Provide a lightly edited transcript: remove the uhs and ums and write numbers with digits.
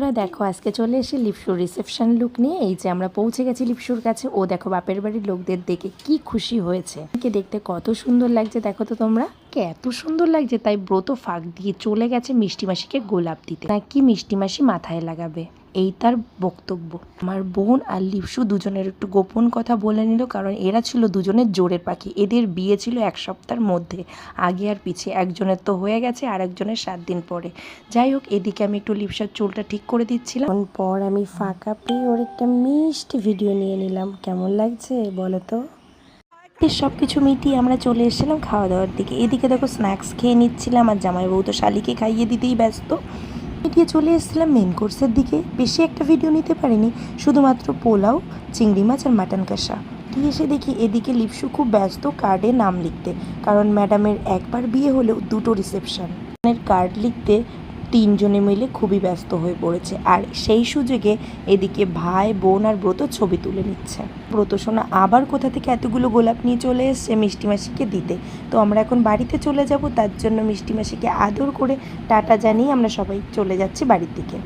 বন্ধুরা দেখো আজকে চলে এসে লিপসুর রিসেপশন লুক নিয়ে। এই যে আমরা পৌঁছে গেছি লিপসুর কাছে। ও দেখো বাপের বাড়ির লোকদের দেখে কি খুশি হয়েছে, দেখতে কত সুন্দর লাগছে দেখো তো তোমরা। এত সুন্দর লাগছে তাই ব্রত ফাঁক দিয়ে চলে গেছে মিষ্টি মাসিকে গোলাপ দিতে, নাকি মিষ্টি মাসি মাথায় লাগাবে, এই তার বক্তব্য। আমার বোন আর লিপসু দুজনের একটু গোপন কথা বলে নিল, কারণ এরা ছিল দুজনের জোরের পাখি। এদের বিয়ে ছিল এক সপ্তাহের মধ্যে, আগে আর পিছিয়ে। একজনের তো হয়ে গেছে আর একজনের 7 দিন পরে। যাই হোক, এদিকে আমি একটু লিপসার চুলটা ঠিক করে দিচ্ছিলাম। পর আমি ফাঁকা পেয়ে ওর একটা মিষ্টি ভিডিও নিয়ে নিলাম। কেমন লাগছে বলো তো। সব কিছু মিটিয়ে আমরা চলে এসেছিলাম খাওয়া দাওয়ার দিকে। এদিকে দেখো স্ন্যাক্স খেয়ে নিচ্ছিলাম, আর জামাইবাবু তো শালিকে খাইয়ে দিতেই ব্যস্ত। মিটিয়ে চলে এসেছিলাম মেন কোর্সের দিকে। বেশি একটা ভিডিও নিতে পারিনি, শুধুমাত্র পোলাও, চিংড়ি মাছ আর মাটন কষা। এসে দেখি এদিকে লিপসু খুব ব্যস্ত কার্ডে নাম লিখতে, কারণ ম্যাডামের একবার বিয়ে হলেও 2টো রিসেপশন। কার্ড লিখতে 3 জনে মিলে খুবই ব্যস্ত হয়ে পড়েছে। আর সেই সুযোগে এদিকে ভাই বোন আর ব্রত ছবি তুলে নিচ্ছে। ব্রত সোনা আবার কোথা থেকে এতগুলো গোলাপ নিয়ে চলে এসছে মিষ্টি মাসিকে দিতে। তো আমরা এখন বাড়িতে চলে যাব, তার জন্য মিষ্টি মাসিকে আদর করে টাটা জানিয়ে আমরা সবাই চলে যাচ্ছি বাড়ির দিকে।